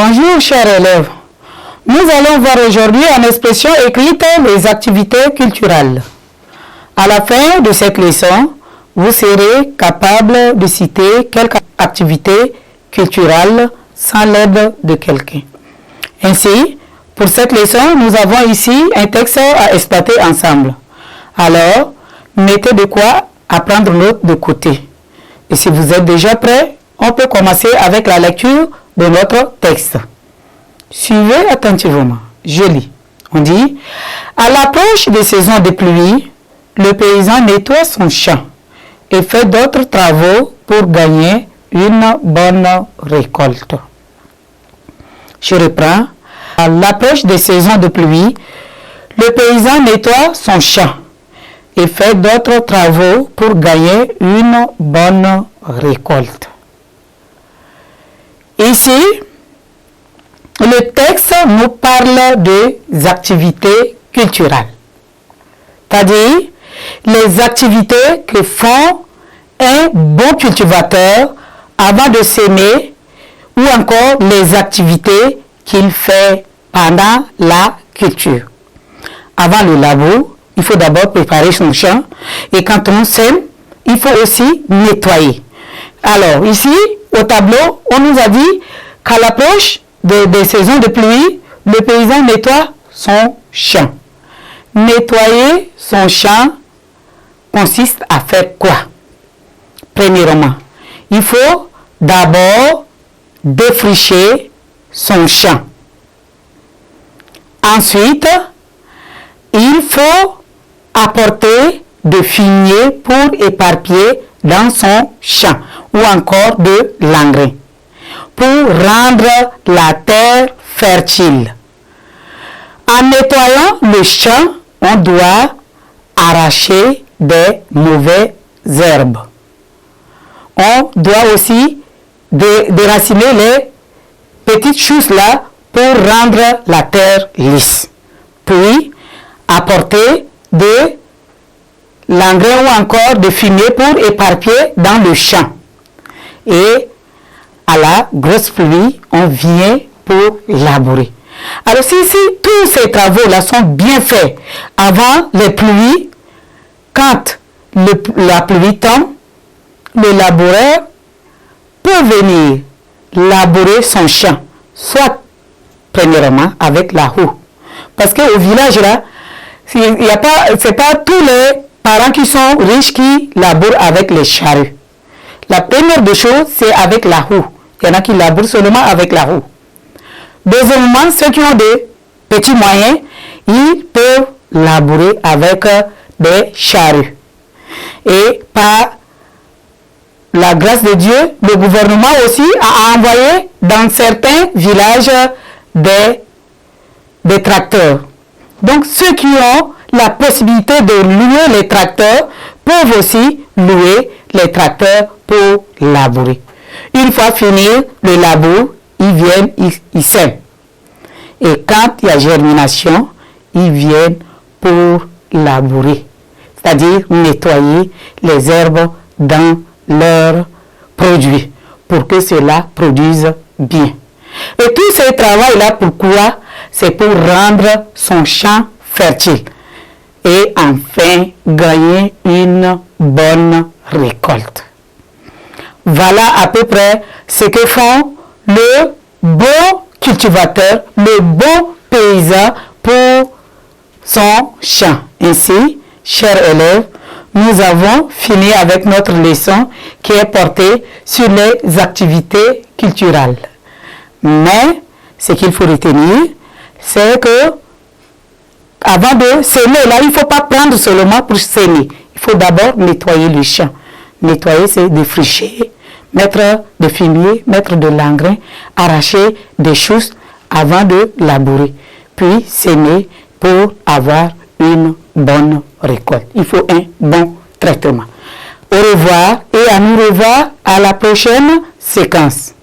Bonjour chers élèves, nous allons voir aujourd'hui en expression écrite les activités culturelles. À la fin de cette leçon, vous serez capable de citer quelques activités culturelles sans l'aide de quelqu'un. Ainsi, pour cette leçon, nous avons ici un texte à exploiter ensemble. Alors, mettez de quoi apprendre l'autre de côté. Et si vous êtes déjà prêts, on peut commencer avec la lecture de notre texte. Suivez attentivement. Je lis. On dit, à l'approche des saisons de pluie, le paysan nettoie son champ et fait d'autres travaux pour gagner une bonne récolte. Je reprends. À l'approche des saisons de pluie, le paysan nettoie son champ et fait d'autres travaux pour gagner une bonne récolte. Ici, le texte nous parle des activités culturelles, c'est-à-dire les activités que font un bon cultivateur avant de semer ou encore les activités qu'il fait pendant la culture. Avant le labour, il faut d'abord préparer son champ et quand on sème, il faut aussi nettoyer. Alors ici, au tableau, on nous a dit qu'à l'approche des saisons de pluie, le paysan nettoie son champ. Nettoyer son champ consiste à faire quoi? Premièrement, il faut d'abord défricher son champ. Ensuite, il faut apporter de fumier pour éparpiller dans son champ ou encore de l'engrais pour rendre la terre fertile. En nettoyant le champ, on doit arracher des mauvaises herbes. On doit aussi déraciner les petites choses là pour rendre la terre lisse. Puis, apporter de l'engrais ou encore de fumier pour éparpiller dans le champ. Et à la grosse pluie, on vient pour labourer. Alors si tous ces travaux-là sont bien faits avant les pluies, quand la pluie tombe, le laboureur peut venir labourer son champ, soit premièrement avec la houe. Parce qu'au village là, ce n'est pas tous les parents qui sont riches qui labourent avec les charrues. La première des choses, c'est avec la houe. Il y en a qui labourent seulement avec la roue. Deuxièmement, ceux qui ont des petits moyens, ils peuvent labourer avec des charrues. Et par la grâce de Dieu, le gouvernement aussi a envoyé dans certains villages des tracteurs. Donc ceux qui ont la possibilité de louer les tracteurs peuvent aussi louer les tracteurs pour labourer. Une fois fini le labour, ils viennent, ils sèment. Et quand il y a germination, ils viennent pour labourer. C'est-à-dire nettoyer les herbes dans leurs produits pour que cela produise bien. Et tout ce travail-là, pourquoi? C'est pour rendre son champ fertile et enfin gagner une bonne récolte. Voilà à peu près ce que font le bon cultivateur, le bon paysan pour son champ. Ainsi, chers élèves, nous avons fini avec notre leçon qui est portée sur les activités culturelles. Mais ce qu'il faut retenir, c'est que avant de semer, là, il ne faut pas prendre seulement pour semer. Il faut d'abord nettoyer le champ. Nettoyer, c'est défricher, mettre de fumier, mettre de l'engrais, arracher des choses avant de labourer. Puis semer pour avoir une bonne récolte. Il faut un bon traitement. Au revoir et à nous revoir à la prochaine séquence.